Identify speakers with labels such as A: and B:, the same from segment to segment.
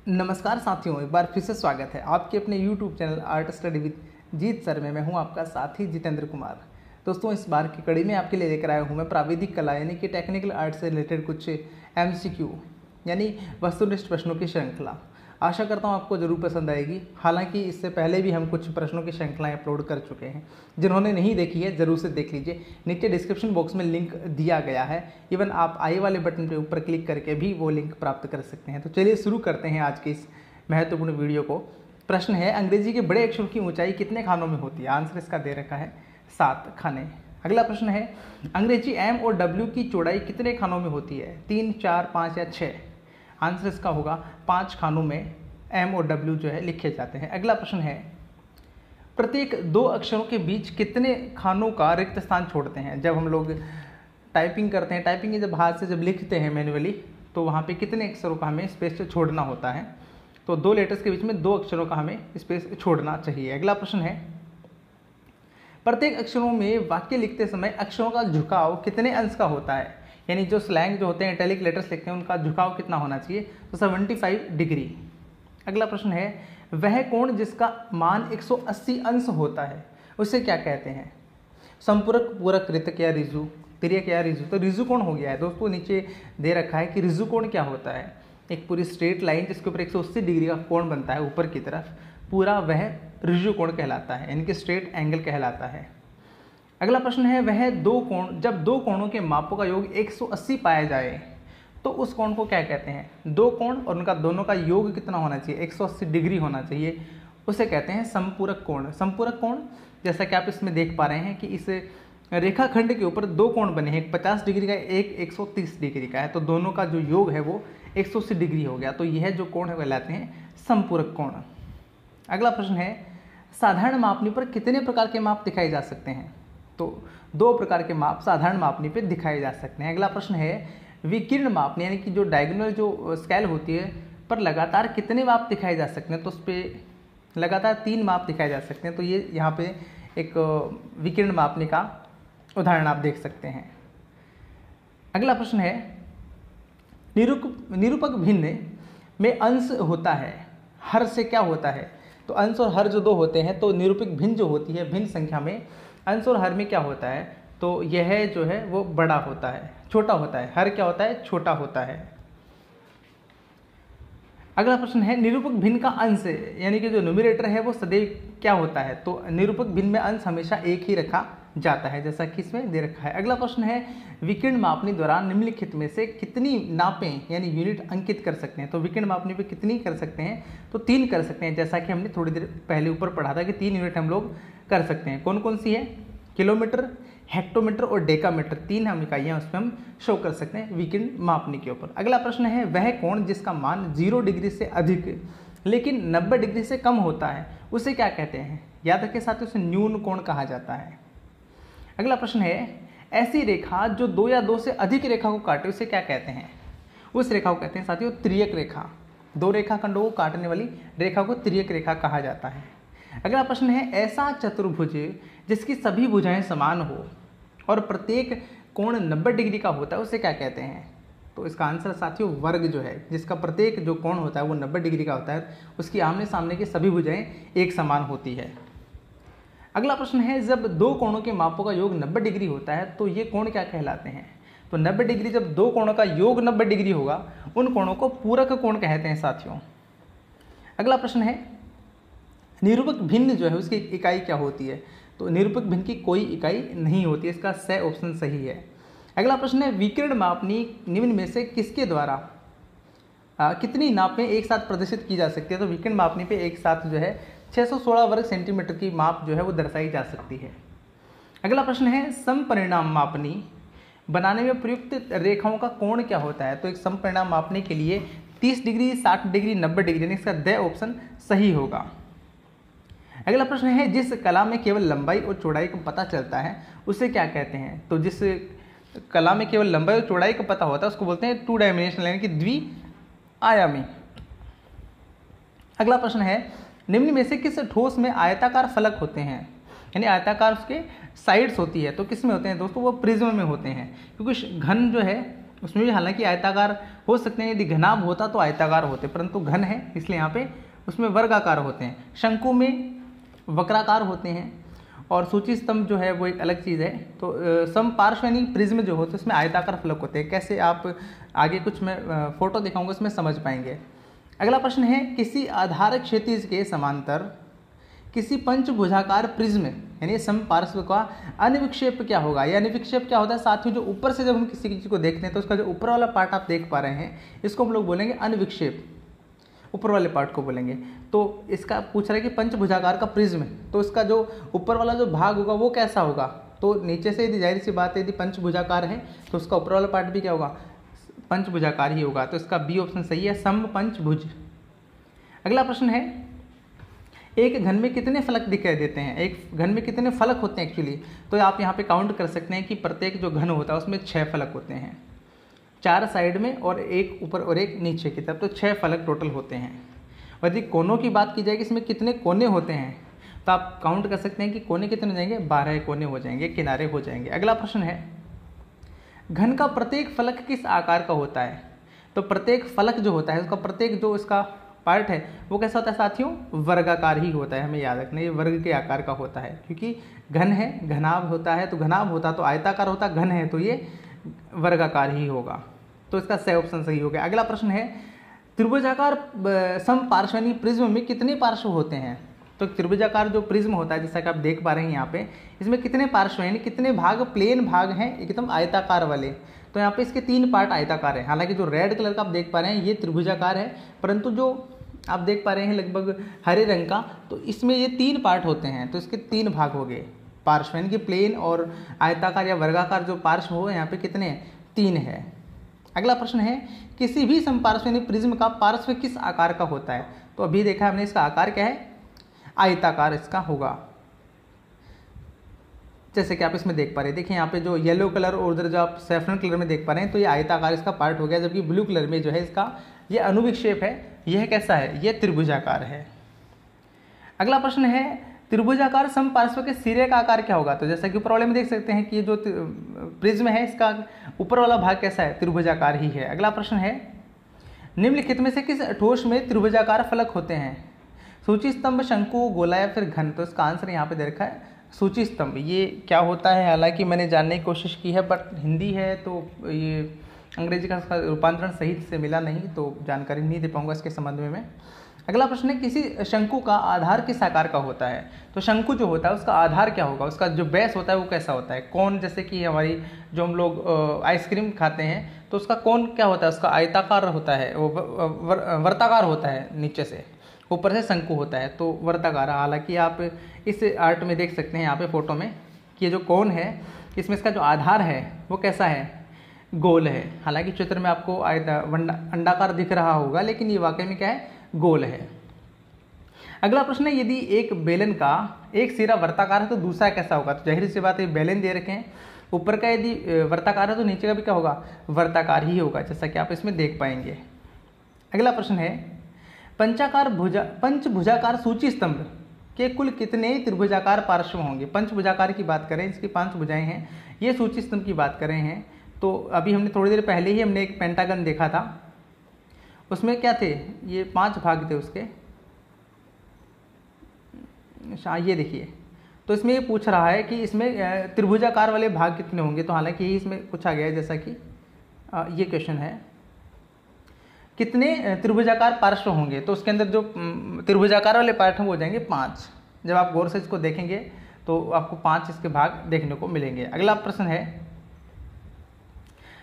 A: नमस्कार साथियों, एक बार फिर से स्वागत है आपके अपने YouTube channel art study with Jeet sir में। मैं हूं आपका साथी जितेंद्र कुमार। दोस्तों, इस बार की कड़ी में आपके लिए लेकर आया हूं मैं प्राविधिक कला यानी कि टेक्निकल आर्ट से रिलेटेड कुछ MCQ यानी वस्तुनिष्ठ प्रश्नों की श्रृंखला। आशा करता हूं आपको ज़रूर पसंद आएगी। हालांकि इससे पहले भी हम कुछ प्रश्नों की श्रृंखलाएं अपलोड कर चुके हैं। जिन्होंने नहीं देखी है ज़रूर से देख लीजिए, नीचे डिस्क्रिप्शन बॉक्स में लिंक दिया गया है। इवन आप आई वाले बटन के ऊपर क्लिक करके भी वो लिंक प्राप्त कर सकते हैं। तो चलिए शुरू करते हैं आज के इस महत्वपूर्ण वीडियो को। प्रश्न है, अंग्रेजी के बड़े अक्षरों की ऊंचाई कितने खानों में होती है? आंसर इसका दे रखा है 7 खाने। अगला प्रश्न है, अंग्रेजी M और W की चौड़ाई कितने खानों में होती है? 3, 4, 5 या 6? आंसर इसका होगा 5 खानों में M और W जो है लिखे जाते हैं। अगला प्रश्न है, प्रत्येक 2 अक्षरों के बीच कितने खानों का रिक्त स्थान छोड़ते हैं? जब हम लोग टाइपिंग करते हैं, टाइपिंग जब हाथ से जब लिखते हैं मैन्युअली, तो वहाँ पे कितने अक्षरों का हमें स्पेस छोड़ना होता है? तो 2 लेटर्स के बीच में 2 अक्षरों का हमें स्पेस छोड़ना चाहिए। अगला प्रश्न है, प्रत्येक अक्षरों में वाक्य लिखते समय अक्षरों का झुकाव कितने अंश का होता है? यानी जो स्लैंग जो होते हैं, इटैलिक लेटर्स लिखते हैं, उनका झुकाव कितना होना चाहिए? तो 75 डिग्री। अगला प्रश्न है, वह कोण जिसका मान 180 अंश होता है उसे क्या कहते हैं? संपूरक, पूरक, कृतक या ऋजु? तिर्यक या ऋजु? तो ऋजु कोण हो गया है। दोस्तों नीचे दे रखा है कि ऋजु कोण क्या होता है। एक पूरी स्ट्रेट लाइन जिसके ऊपर 180 डिग्री का कोण बनता है ऊपर की तरफ, पूरा वह ऋजु कोण कहलाता है, यानी कि स्ट्रेट एंगल कहलाता है। अगला प्रश्न है, वह 2 कोण, जब 2 कोणों के मापों का योग 180 पाया जाए तो उस कोण को क्या कहते हैं? 2 कोण और उनका दोनों का योग कितना होना चाहिए? 180 डिग्री होना चाहिए, उसे कहते हैं संपूरक कोण। संपूरक कोण, जैसा कि आप इसमें देख पा रहे हैं कि इस रेखाखंड के ऊपर 2 कोण बने हैं, एक 50 डिग्री का, एक 130 डिग्री का है, तो दोनों का जो योग है वो 180 डिग्री हो गया। तो यह जो कोण है कहलाते हैं संपूरक कोण। अगला प्रश्न है, साधारण मापनी पर कितने प्रकार के माप दिखाए जा सकते हैं? तो 2 प्रकार के माप साधारण मापनी पर दिखाए जा सकते हैं। अगला प्रश्न है, विकीर्ण मापनी यानी कि जो डायगोनल जो स्केल होती है पर लगातार कितने माप दिखाए जा सकते हैं? तो उस पर लगातार 3 माप दिखाए जा सकते हैं। तो ये यहाँ पे एक विकीर्ण मापनी का उदाहरण आप देख सकते हैं। अगला प्रश्न है, निरूपक भिन्न में अंश होता है, हर से क्या होता है? तो अंश और हर जो 2 होते हैं, तो निरूपक भिन्न जो होती है, भिन्न संख्या में अंश और हर में क्या होता है? तो यह जो है वो बड़ा होता है, छोटा होता है। हर क्या होता है? छोटा होता है। अगला प्रश्न है, निरूपक भिन्न का अंश यानी कि जो न्यूमरेटर है वो सदैव क्या होता है? तो निरूपक भिन्न में अंश हमेशा एक ही रखा जाता है, जैसा कि इसमें दे रखा है। अगला प्रश्न है, विकीर्ण मापनी द्वारा निम्नलिखित में से कितनी नापें यानी यूनिट अंकित कर सकते हैं? तो विकीर्ण मापनी पे कितनी कर सकते हैं? तो 3 कर सकते हैं, जैसा कि हमने थोड़ी देर पहले ऊपर पढ़ा था कि 3 यूनिट हम लोग कर सकते हैं। कौन कौन सी है? किलोमीटर, हेक्टोमीटर और डेकामीटर, 3 हम इकाइयाँ उसमें हम शो कर सकते हैं विकीर्ण मापनी के ऊपर। अगला प्रश्न है, वह कोण जिसका मान 0 डिग्री से अधिक लेकिन 90 डिग्री से कम होता है उसे क्या कहते हैं? याद रखिए साथियों, उसे न्यून कोण कहा जाता है। अगला प्रश्न है, ऐसी रेखा जो 2 या 2 से अधिक रेखा को काटे उसे क्या कहते हैं? उस रेखा को कहते हैं साथियों त्रियक रेखा। 2 रेखाखंडों को काटने वाली रेखा को त्रियक रेखा कहा जाता है। अगला प्रश्न है, ऐसा चतुर्भुज जिसकी सभी भुजाएं समान हो और प्रत्येक कोण 90 डिग्री का होता है उसे क्या कहते हैं? तो इसका आंसर साथियों वर्ग जो है, जिसका प्रत्येक जो कोण होता है वो 90 डिग्री का होता है, उसकी आमने सामने की सभी भुजाएं एक समान होती है। अगला प्रश्न है, जब 2 कोणों के मापों का योग 90 डिग्री होता है तो ये कोण क्या कहलाते हैं? तो 90 डिग्री, जब 2 कोणों का योग 90 डिग्री होगा उन कोणों को पूरक कोण कहते हैं साथियों। अगला प्रश्न है, निरूपक भिन्न जो है उसकी इकाई क्या होती है? तो निरूपक भिन्न की कोई इकाई नहीं होती है, इसका स ऑप्शन सही है। अगला प्रश्न है, विकीर्ण मापनी निम्न में से किसके द्वारा कितनी नापें एक साथ प्रदर्शित की जा सकती है? तो विकीर्ण मापनी पे एक साथ जो है 616 वर्ग सेंटीमीटर की माप जो है वो दर्शाई जा सकती है। अगला प्रश्न है, समपरिणाम मापनी बनाने में प्रयुक्त रेखाओं का कोण क्या होता है? तो एक समपरिणाम मापने के लिए 30 डिग्री, 60 डिग्री, 90 डिग्री, यानी इसका द ऑप्शन सही होगा। अगला प्रश्न है, जिस कला में केवल लंबाई और चौड़ाई का पता चलता है उसे क्या कहते हैं? तो जिस कला में केवल लंबाई और चौड़ाई का पता होता है उसको बोलते हैं 2 डायमेंशनल यानी कि द्विआयामी। अगला प्रश्न है, निम्न में से किस ठोस में आयताकार फलक होते हैं? यानी आयताकार उसके साइड्स होती है, तो किस में होते हैं दोस्तों? वो प्रिज्म में होते हैं, क्योंकि घन जो है उसमें भी हालांकि आयताकार हो सकते हैं, यदि घनाभ होता तो आयताकार होते, परंतु घन है इसलिए यहाँ पे उसमें वर्गाकार होते हैं। शंकु में वक्राकार होते हैं और सूची स्तंभ जो है वो एक अलग चीज़ है। तो समपार्श्व यानी प्रिज्म जो होते हैं उसमें आयताकार फलक होते हैं। कैसे, आप आगे कुछ मैं फोटो दिखाऊंगा उसमें समझ पाएंगे। अगला प्रश्न है, किसी आधारक क्षैतिज के समांतर किसी पंचभुजाकार प्रिज्म यानी समपार्श्व का अनविक्षेप क्या होगा। यह अनविक्षेप क्या होता है साथियों, जो ऊपर से जब हम किसी चीज़ को देखते हैं तो उसका जो ऊपर वाला पार्ट आप देख पा रहे हैं इसको हम लोग बोलेंगे अनविक्षेप, ऊपर वाले पार्ट को बोलेंगे। तो इसका पूछ रहा है कि पंचभुजाकार का प्रिज्म, तो इसका जो ऊपर वाला जो भाग होगा वो कैसा होगा। तो नीचे से यदि जाहिर सी बात है यदि पंचभुजाकार है तो उसका ऊपर वाला पार्ट भी क्या होगा, पंचभुजाकार ही होगा। तो इसका बी ऑप्शन सही है, समपंचभुज। अगला प्रश्न है, एक घन में कितने फलक दिखाई देते हैं। एक घन में कितने फलक होते हैं एक्चुअली, तो आप यहाँ पे काउंट कर सकते हैं कि प्रत्येक जो घन होता है उसमें 6 फलक होते हैं, 4 साइड में और एक ऊपर और एक नीचे की तरफ, तो 6 फलक टोटल होते हैं। यदि कोनों की बात की जाए कि इसमें कितने कोने होते हैं तो आप काउंट कर सकते हैं कि कोने कितने हो जाएंगे, 12 कोने हो जाएंगे, किनारे हो जाएंगे। अगला प्रश्न है, घन का प्रत्येक फलक किस आकार का होता है। तो प्रत्येक फलक जो होता है उसका प्रत्येक जो इसका पार्ट है वो कैसा होता है साथियों, वर्गाकार ही होता है। हमें याद रखना ये वर्ग के आकार का होता है, क्योंकि घन है, घनाभ होता है, तो घनाभ होता तो आयताकार होता, घन है तो ये वर्गाकार ही होगा। तो इसका सही ऑप्शन सही हो गया। अगला प्रश्न है, त्रिभुजाकार समपार्श्व यानी प्रिज्म में कितने पार्श्व होते हैं। तो त्रिभुजाकार जो प्रिज्म होता है जैसा कि आप देख पा रहे हैं यहाँ पे, इसमें कितने पार्श्व यानी कितने भाग, प्लेन भाग हैं एकदम आयताकार वाले। तो यहाँ पे इसके 3 पार्ट आयताकार है। हालांकि जो रेड कलर का आप देख पा रहे हैं ये त्रिभुजाकार है, परंतु जो आप देख पा रहे हैं लगभग हरे रंग का, तो इसमें ये 3 पार्ट होते हैं। तो इसके 3 भाग हो गए पार्श्व, यानी कि प्लेन और आयताकार या वर्गाकार जो पार्श्व हो यहाँ पे कितने हैं, 3 है। अगला प्रश्न है, किसी भी समपार्श्व यानी प्रिज्म का पार्श्व किस आकार का होता है। तो अभी देखा हमने इसका आकार क्या है, आयताकार इसका होगा। जैसे कि आप इसमें देख पा रहे हैं, देखिए यहाँ पे जो येलो कलर और उधर जो आप सैफरन कलर में देख पा रहे हैं तो ये आयताकार इसका पार्ट हो गया, जबकि ब्लू कलर में जो है इसका ये अनुविक्षेप है, यह कैसा है, ये त्रिभुजाकार है। अगला प्रश्न है, त्रिभुजाकार समपार्श्व के सिरे का आकार क्या होगा। तो जैसा कि ऊपर वाले में देख सकते हैं कि जो प्रिज्म है इसका ऊपर वाला भाग कैसा है, त्रिभुजाकार ही है। अगला प्रश्न है, निम्नलिखित में से किस ठोस में त्रिभुजाकार फलक होते हैं। सूची स्तंभ, शंकु, गोला या फिर घन। तो इसका आंसर यहाँ पे दे रखा है सूची स्तंभ। ये क्या होता है हालांकि मैंने जानने की कोशिश की है, बट हिंदी है तो ये अंग्रेजी का रूपांतरण सही से मिला नहीं, तो जानकारी नहीं दे पाऊंगा इसके संबंध में मैं। अगला प्रश्न है, किसी शंकु का आधार किस आकार का होता है। तो शंकु जो होता है उसका आधार क्या होगा, उसका जो बेस होता है वो कैसा होता है। कोन, जैसे कि हमारी जो हम लोग आइसक्रीम खाते हैं तो उसका कोन क्या होता है, उसका आयताकार होता है, वो वर्ताकार होता है, नीचे से ऊपर से शंकु होता है तो वर्ताकार। हालांकि आप इस आर्ट में देख सकते हैं यहाँ पे फोटो में कि ये जो कोन है इसमें इसका जो आधार है वो कैसा है, गोल है। हालांकि चित्र में आपको अंडाकार दिख रहा होगा, लेकिन ये वाकई में क्या है, गोल है। अगला प्रश्न है, यदि एक बेलन का एक सिरा वर्ताकार है तो दूसरा कैसा होगा। तो जाहिर सी बात है बेलन दे रखे हैं, ऊपर का यदि वर्ताकार है तो नीचे का भी क्या होगा, वर्ताकार ही होगा, जैसा कि आप इसमें देख पाएंगे। अगला प्रश्न है, पंचभुजाकार सूची स्तंभ के कुल कितने त्रिभुजाकार पार्श्व होंगे। पंचभुजाकार की बात करें, इसकी 5 भुजाएं हैं, ये सूची स्तंभ की बात कर रहे हैं। तो अभी हमने थोड़ी देर पहले ही हमने एक पेंटागन देखा था, उसमें क्या थे, ये 5 भाग थे उसके। ये देखिए, तो इसमें ये पूछ रहा है कि इसमें त्रिभुजाकार वाले भाग कितने होंगे। तो हालांकि यही इसमें पूछा गया है, जैसा कि ये क्वेश्चन है, कितने त्रिभुजाकार पार्श्व होंगे। तो उसके अंदर जो त्रिभुजाकार वाले पार्ट हैं वो हो जाएंगे 5। जब आप गौर से इसको देखेंगे तो आपको 5 इसके भाग देखने को मिलेंगे। अगला प्रश्न है,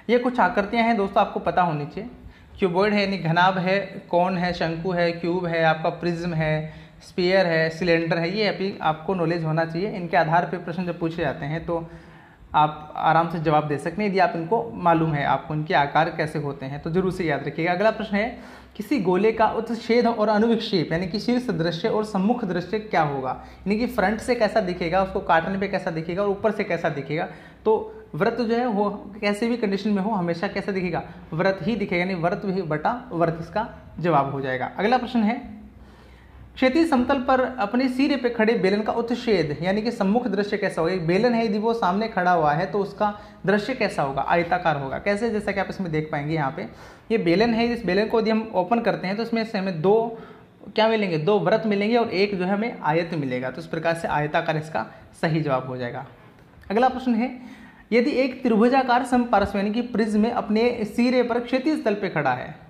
A: ये कुछ आकृतियां हैं दोस्तों, आपको पता होनी चाहिए। क्यूबॉइड है यानी घनाभ है, कोन है, शंकु है, क्यूब है, आपका प्रिज्म है, स्फीयर है, सिलेंडर है, ये अभी आपको नॉलेज होना चाहिए। इनके आधार पर प्रश्न जब पूछे जाते हैं तो आप आराम से जवाब दे सकते हैं, यदि आप इनको मालूम है, आपको इनके आकार कैसे होते हैं तो जरूर से याद रखिएगा। अगला प्रश्न है, किसी गोले का उत्छेद और अनुविक्षेप यानी कि शीर्ष दृश्य और सम्मुख दृश्य क्या होगा। यानी कि फ्रंट से कैसा दिखेगा, उसको काटने पे कैसा दिखेगा और ऊपर से कैसा दिखेगा। तो वृत्त जो है वो कैसे भी कंडीशन में हो हमेशा कैसा दिखेगा, वृत्त ही दिखेगा, यानी वृत्त ही बटा वृत्त इसका जवाब हो जाएगा। अगला प्रश्न है, क्षैतिज समतल पर अपने सिरे पे खड़े बेलन का उत्छेद यानी कि सम्मुख दृश्य कैसा होगा। एक बेलन है, यदि वो सामने खड़ा हुआ है तो उसका दृश्य कैसा होगा, आयताकार होगा। कैसे, जैसा कि आप इसमें देख पाएंगे, यहाँ पे ये बेलन है, इस बेलन को यदि हम ओपन करते हैं तो इसमें से हमें दो क्या मिलेंगे, दो वृत्त मिलेंगे और एक जो है हमें आयत मिलेगा। तो इस प्रकार से आयताकार इसका सही जवाब हो जाएगा। अगला प्रश्न है, यदि एक त्रिभुजाकार समपार्श्व यानी कि प्रिज्म में अपने सिरे पर क्षैतिज तल पे खड़ा है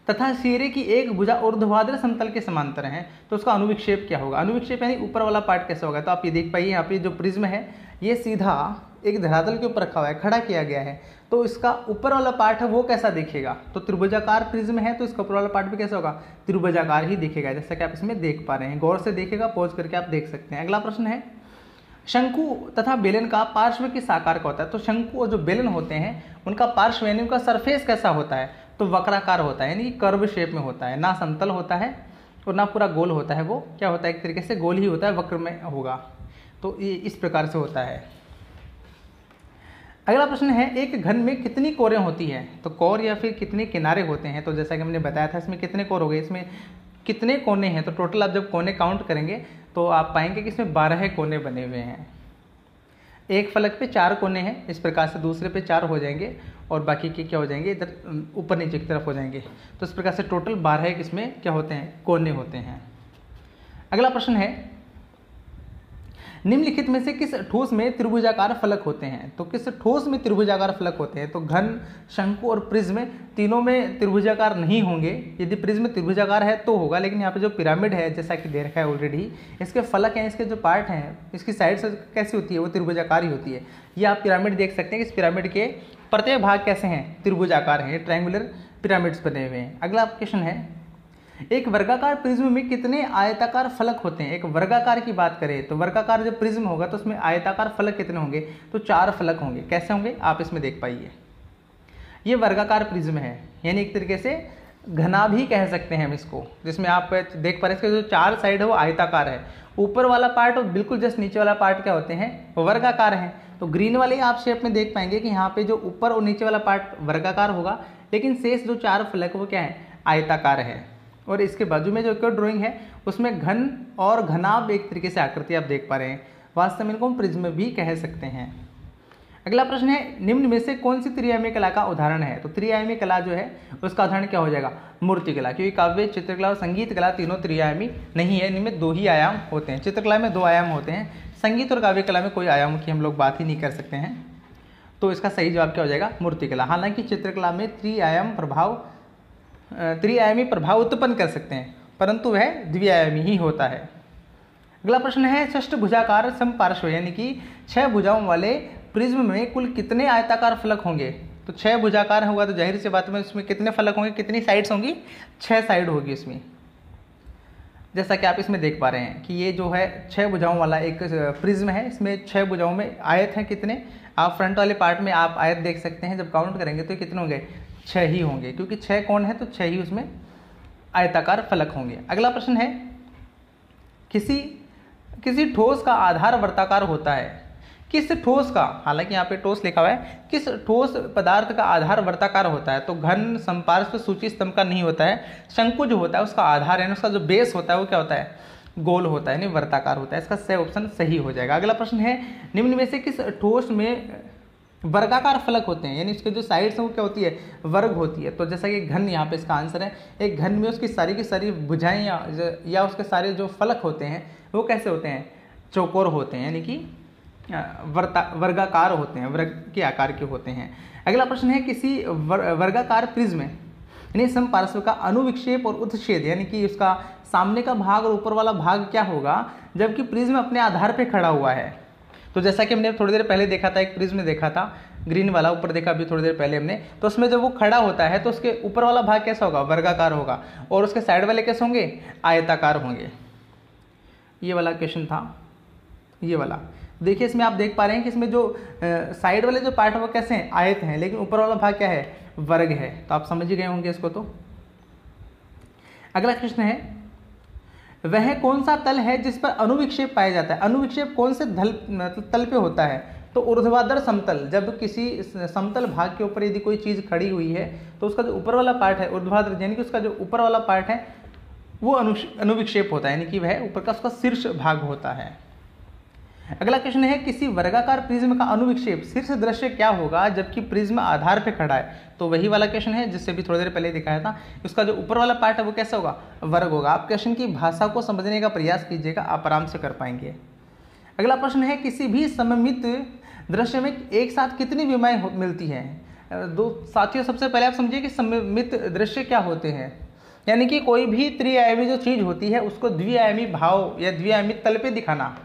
A: तथा सिरे की एक भुजा ऊर्ध्वाधर समतल के समांतर है तो उसका अनुविक्षेप क्या होगा। अनुविक्षेप यानी ऊपर वाला पार्ट कैसा होगा। तो आप ये देख पाइए, यहाँ पे जो प्रिज्म है ये सीधा एक धरातल के ऊपर रखा हुआ है, खड़ा किया गया है, तो इसका ऊपर वाला पार्ट है वो कैसा दिखेगा। तो त्रिभुजाकार प्रिज्म है तो इसका ऊपर वाला पार्ट भी कैसा होगा, त्रिभुजाकार ही दिखेगा, जैसा कि आप इसमें देख पा रहे हैं। गौर से देखेगा, पॉज करके आप देख सकते हैं। अगला प्रश्न है, शंकु तथा बेलन का पार्श्व किस आकार का होता है। तो शंकु और जो बेलन होते हैं उनका पार्श्व यानी उनका सरफेस कैसा होता है, तो वक्राकार होता है, यानी कर्व शेप में होता है, ना समतल होता है और ना पूरा गोल होता है, वो क्या होता है, एक तरीके से गोल ही होता है, वक्र में होगा। तो ये इस प्रकार से होता है। अगला प्रश्न है, एक घन में कितनी कोरें होती हैं। तो कोर या फिर कितने किनारे होते हैं। तो जैसा कि हमने बताया था, इसमें कितने कोर हो गए, इसमें कितने कोने हैं। तो टोटल आप जब कोने काउंट करेंगे तो आप पाएंगे कि इसमें 12 कोने बने हुए हैं। एक फलक पे 4 कोने हैं, इस प्रकार से दूसरे पे 4 हो जाएंगे और बाकी के क्या हो जाएंगे, इधर ऊपर नीचे की तरफ हो जाएंगे। तो इस प्रकार से टोटल 12 इसमें क्या होते हैं, कोने होते हैं। अगला प्रश्न है, निम्नलिखित में से किस ठोस में त्रिभुजाकार फलक होते हैं। तो किस ठोस में त्रिभुजाकार फलक होते हैं। तो घन, शंकु और प्रिज्म तीनों में त्रिभुजाकार नहीं होंगे। यदि प्रिज्म त्रिभुजाकार है तो होगा, लेकिन यहाँ पे जो पिरामिड है, जैसा कि दे रखा है ऑलरेडी, इसके फलक हैं, इसके जो पार्ट हैं, इसकी साइड कैसी होती है, वो त्रिभुजाकार ही होती है। ये आप पिरामिड देख सकते हैं कि इस पिरामिड के प्रत्येक भाग कैसे हैं, त्रिभुजाकार हैं, ट्रायंगुलर पिरामिड्स बने हुए हैं। अगला क्वेश्चन है, एक वर्गाकार प्रिज्म में कितने आयताकार फलक होते हैं। एक वर्गाकार की बात करें तो वर्गाकार जब प्रिज्म होगा तो उसमें आयताकार फलक कितने होंगे, तो 4 फलक होंगे। कैसे होंगे, आप इसमें देख पाइए। ये वर्गाकार प्रिज्म है, यानी एक तरीके से घना भी कह सकते हैं हम इसको, जिसमें आप देख पा रहे हैं इसके जो 4 साइड है वो आयताकार है। ऊपर वाला पार्ट और बिल्कुल जस्ट नीचे वाला पार्ट क्या होते हैं, वर्गाकार हैं। तो ग्रीन वाले आप शेप में देख पाएंगे कि यहाँ पे जो ऊपर और नीचे वाला पार्ट वर्गाकार होगा, लेकिन शेष जो 4 फलक वो क्या है, आयताकार है। और इसके बाजू में जो एक ड्राइंग है उसमें घन और घनाभ एक तरीके से आकृति आप देख पा रहे हैं। वास्तव में इनको हम प्रिज्म भी कह सकते हैं। अगला प्रश्न है, निम्न में से कौन सी त्रिआयामी कला का उदाहरण है। तो त्रिआयामी कला जो है उसका उदाहरण क्या हो जाएगा, मूर्तिकला, क्योंकि काव्य, चित्रकला और संगीत कला तीनों त्रिआयामी नहीं है, इनमें 2 ही आयाम होते हैं। चित्रकला में 2 आयाम होते हैं, संगीत और काव्य कला में कोई आयाम की हम लोग बात ही नहीं कर सकते हैं। तो इसका सही जवाब क्या हो जाएगा, मूर्तिकला। हालांकि चित्रकला में त्रिआयामी प्रभाव उत्पन्न कर सकते हैं, परंतु वह द्विआयामी ही होता है। अगला प्रश्न है, षष्ठभुजाकार समपार्श्व यानी कि 6 भुजाओं वाले प्रिज्म में कुल कितने आयताकार फलक होंगे। तो 6 भुजाकार होगा तो जाहिर सी बात में इसमें कितने फलक होंगे, कितनी साइड्स होंगी, 6 साइड होगी इसमें। जैसा कि आप इसमें देख पा रहे हैं कि ये जो है 6 भुजाओं वाला एक प्रिज्म है, इसमें 6 भुजाओं में आयत हैं कितने, आप फ्रंट वाले पार्ट में आप आयत देख सकते हैं। जब काउंट करेंगे तो कितने होंगे, 6 ही होंगे, क्योंकि 6 कोण है तो 6 ही उसमें आयताकार फलक होंगे। अगला प्रश्न है, किसी ठोस का आधार वर्ताकार होता है। किस ठोस का, हालांकि यहाँ पे ठोस लिखा हुआ है, किस ठोस पदार्थ का आधार वर्ताकार होता है। तो घन, समपार्श्व, सूची स्तंभ का नहीं होता है। शंकु जो होता है उसका आधार यानी उसका जो बेस होता है वो क्या होता है, गोल होता है, यानी वर्ताकार होता है। इसका सही ऑप्शन सही हो जाएगा। अगला प्रश्न है, निम्न में से किस ठोस में वर्गाकार फलक होते हैं, यानी इसके जो साइड्स हैं वो क्या होती है, वर्ग होती है। तो जैसा कि घन यहाँ पे इसका आंसर है, एक घन में उसकी सारी की सारी भुजाएं या उसके सारे जो फलक होते हैं वो कैसे होते हैं, चौकोर होते हैं, यानी कि वर्गाकार होते हैं, वर्ग के आकार के होते हैं। अगला प्रश्न है, किसी वर्गाकार प्रिज्म यानी समपार्श्व का अनुविक्षेप और उत्छेद यानी कि उसका सामने का भाग और ऊपर वाला भाग क्या होगा जबकि प्रिज्म अपने आधार पे खड़ा हुआ है। तो जैसा कि हमने थोड़ी देर पहले देखा था, एक प्रिज्म देखा था ग्रीन वाला, ऊपर देखा अभी थोड़ी देर पहले हमने, तो उसमें जब वो खड़ा होता है तो उसके ऊपर वाला भाग कैसा होगा, वर्गाकार होगा, और उसके साइड वाले कैसे होंगे, आयताकार होंगे। ये वाला क्वेश्चन था, ये वाला देखिए, इसमें आप देख पा रहे हैं कि इसमें जो साइड वाले जो पार्ट है वो कैसे हैं, आयत हैं, लेकिन ऊपर वाला भाग क्या है, वर्ग है। तो आप समझ ही गए होंगे इसको। तो अगला प्रश्न है, वह कौन सा तल है जिस पर अनुविक्षेप पाया जाता है। अनुविक्षेप कौन से तल पे होता है, तो ऊर्ध्वाधर समतल। जब किसी समतल भाग के ऊपर यदि कोई चीज़ खड़ी हुई है तो उसका जो ऊपर वाला पार्ट है ऊर्ध्वाधर, यानी कि उसका जो ऊपर वाला पार्ट है वो अनुविक्षेप होता है, यानी कि वह ऊपर का उसका शीर्ष भाग होता है। अगला क्वेश्चन है किसी वर्गाकार प्रिज्म का अनुविक्षेप शीर्ष दृश्य क्या होगा जबकि प्रिज्म आधार पे खड़ा है। तो वही वाला क्वेश्चन है जिससे भी थोड़ी देर पहले दिखाया था। उसका जो ऊपर वाला पार्ट है वो कैसा होगा, वर्ग होगा। आप क्वेश्चन की भाषा को समझने का प्रयास कीजिएगा, आप आराम से कर पाएंगे। अगला प्रश्न है किसी भी सममित दृश्य में एक साथ कितनी विमाएं मिलती हैं। दो साथियों, सबसे पहले आप समझिए कि सममित दृश्य क्या होते हैं, यानी कि कोई भी त्रिआयामी जो चीज होती है उसको द्विआयामी भाव या द्विआयामी तल पे दिखाना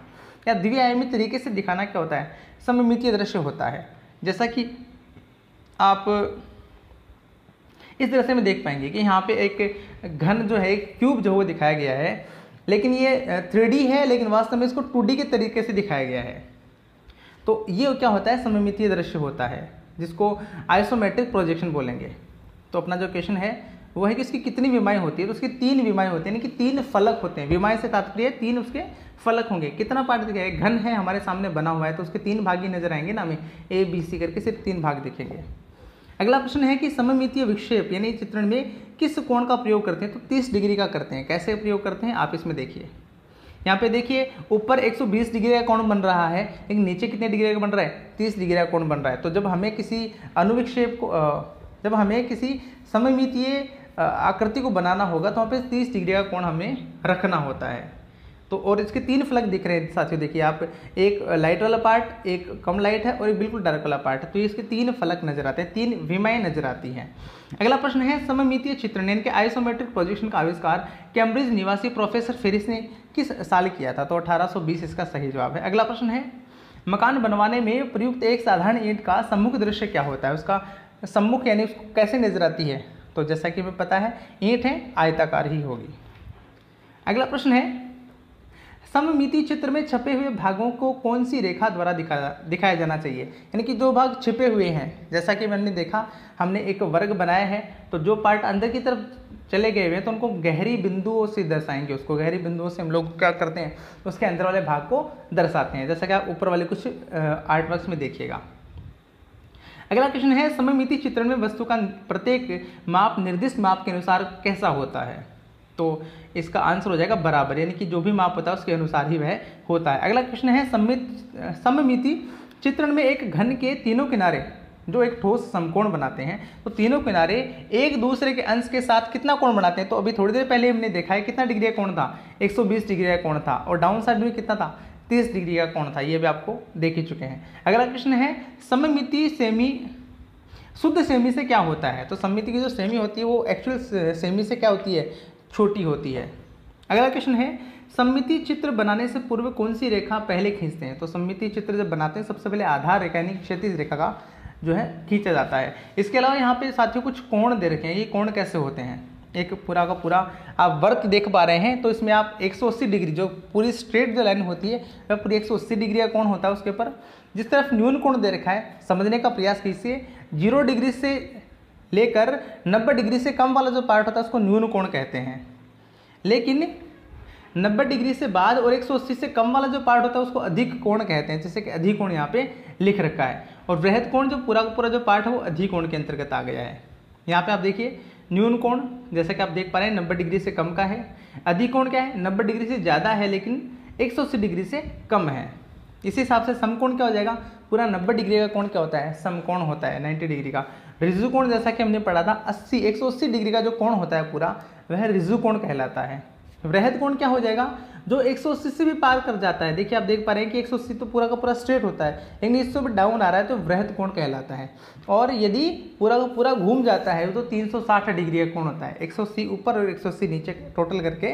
A: या द्विआयामी तरीके से दिखाना क्या होता है, सममितीय दृश्य होता है। जैसा कि आप इस दृश्य में देख पाएंगे कि यहाँ पे एक घन जो है, एक क्यूब जो वो दिखाया गया है, लेकिन ये 3D है, लेकिन वास्तव में इसको 2D के तरीके से दिखाया गया है। तो ये क्या होता है, सममितीय दृश्य होता है, जिसको आइसोमेट्रिक प्रोजेक्शन बोलेंगे। तो अपना जो क्वेश्चन है वो है कि इसकी कितनी विमाएं होती है। तो उसकी 3 विमाएं होती हैं, यानी कि 3 फलक होते हैं। विमाएं से तात्पर्य 3 उसके फलक होंगे। कितना पार्ट दिखेगा, घन है हमारे सामने बना हुआ है तो उसके 3 भाग ही नजर आएंगे ना, हमें ABC करके सिर्फ 3 भाग दिखेंगे। अगला प्रश्न है कि सममितीय विक्षेप यानी चित्रण में किस कोण का प्रयोग करते हैं। तो 30 डिग्री का करते हैं। कैसे प्रयोग करते हैं आप इसमें देखिए। यहाँ पे देखिए ऊपर 120 डिग्री का कोण बन रहा है, लेकिन नीचे कितने डिग्री का बन रहा है, 30 डिग्री का कोण बन रहा है। तो जब हमें किसी अनुविक्षेप को जब हमें किसी सममितीय आकृति को बनाना होगा तो वहाँ पे 30 डिग्री का कोण हमें रखना होता है। तो और इसके 3 फलक दिख रहे हैं साथियों, देखिए आप, एक लाइट वाला पार्ट, एक कम लाइट है और एक बिल्कुल डार्क वाला पार्ट है। तो इसके 3 फलक नजर आते हैं, 3 विमाएं नजर आती हैं। अगला प्रश्न है सममितीय चित्रण यानी कि आइसोमेट्रिक प्रोजेक्शन का आविष्कार कैम्ब्रिज निवासी प्रोफेसर फेरिस ने किस साल किया था। तो 1820 इसका सही जवाब है। अगला प्रश्न है मकान बनवाने में प्रयुक्त एक साधारण ईंट का सम्मुख दृश्य क्या होता है। उसका सम्मुख यानी उसको कैसे नजर आती है। तो जैसा कि हमें पता है ईंट है, आयताकार ही होगी। अगला प्रश्न है सममितीय चित्र में छपे हुए भागों को कौन सी रेखा द्वारा दिखाया जाना चाहिए। यानी कि जो भाग छिपे हुए हैं, जैसा कि मैंने देखा, हमने एक वर्ग बनाया है तो जो पार्ट अंदर की तरफ चले गए हुए हैं तो उनको गहरी बिंदुओं से दर्शाएंगे। उसको गहरी बिंदुओं से हम लोग क्या करते हैं, उसके अंदर वाले भाग को दर्शाते हैं, जैसा कि आप ऊपर वाले कुछ आर्ट वर्क्स में देखिएगा। अगला क्वेश्चन है सममितीय चित्रण में वस्तु का प्रत्येक माप निर्दिष्ट माप के अनुसार कैसा होता है। तो इसका आंसर हो जाएगा बराबर, यानी कि जो भी माप होता है उसके अनुसार ही वह होता है। अगला क्वेश्चन है सममितीय चित्रण में एक घन के तीनों किनारे जो एक ठोस समकोण बनाते हैं, तो तीनों किनारे एक दूसरे के अंश के साथ कितना कोण बनाते हैं। तो अभी थोड़ी देर पहले हमने देखा है कितना डिग्री का कोण था, 120 डिग्री का कोण था, और डाउन साइड में कितना था, 30 डिग्री का कोण था। ये भी आपको देख ही चुके हैं। अगला क्वेश्चन है सममितीय सेमी शुद्ध सेमी से क्या होता है। तो सममिति की जो सेमी होती है वो एक्चुअल सेमी से क्या होती है, छोटी होती है। अगला क्वेश्चन है सममितीय चित्र बनाने से पूर्व कौन सी रेखा पहले खींचते हैं। तो सममितीय चित्र जब बनाते हैं सबसे पहले आधार रेखा यानी क्षैतिज रेखा का जो है खींचा जाता है। इसके अलावा यहाँ पे साथियों कुछ कोण दे रखे हैं। ये कोण कैसे होते हैं, एक पूरा का पूरा आप वर्क देख पा रहे हैं, तो इसमें आप 180 डिग्री जो पूरी स्ट्रेट जो लाइन होती है वह पूरी 180 डिग्री का कोण होता है। उसके ऊपर जिस तरफ न्यून कोण दे रखा है, समझने का प्रयास कीजिए। 0 डिग्री से लेकर 90 डिग्री से कम वाला जो पार्ट होता है उसको न्यून कोण कहते हैं, लेकिन 90 डिग्री से बाद और 180 से कम वाला जो पार्ट होता है उसको अधिक कोण कहते हैं, जैसे कि अधिक कोण यहाँ पे लिख रखा है। और वृहद कोण जो पूरा का पूरा जो पार्ट है वो अधिक कोण के अंतर्गत आ गया है। यहाँ पे आप देखिए न्यून कोण जैसा कि आप देख पा रहे हैं 90 डिग्री से कम का है। अधिक कोण क्या है, 90 डिग्री से ज़्यादा है लेकिन 180 डिग्री से कम है। इसी हिसाब से समकोण क्या हो जाएगा, पूरा 90 डिग्री का कोण क्या होता है, समकोण होता है 90 डिग्री का। ऋजु कोण जैसा कि हमने पढ़ा था 180 डिग्री का जो कोण होता है पूरा वह ऋजु कोण कहलाता है। वृहद कोण क्या हो जाएगा, जो 180 से भी पार कर जाता है। देखिए आप देख पा रहे हैं कि 180 तो पूरा का पूरा स्ट्रेट होता है, लेकिन इससे भी डाउन आ रहा है तो वृहद कोण कहलाता है। और यदि पूरा का पूरा घूम जाता है तो 360 डिग्री का कोण होता है। 180 ऊपर और 180 नीचे टोटल करके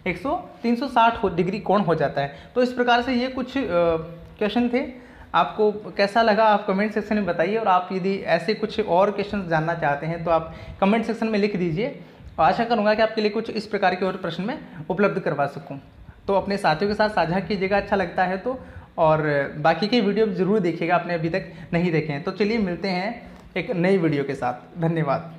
A: 360 डिग्री कोण हो जाता है। तो इस प्रकार से ये कुछ क्वेश्चन थे। आपको कैसा लगा आप कमेंट सेक्शन में बताइए, और आप यदि ऐसे कुछ और क्वेश्चन जानना चाहते हैं तो आप कमेंट सेक्शन में लिख दीजिए। आशा करूंगा कि आपके लिए कुछ इस प्रकार के और प्रश्न मैं उपलब्ध करवा सकूं। तो अपने साथियों के साथ साझा कीजिएगा अच्छा लगता है तो, और बाकी के वीडियो जरूर देखिएगा आपने अभी तक नहीं देखे हैं। तो चलिए मिलते हैं एक नई वीडियो के साथ। धन्यवाद।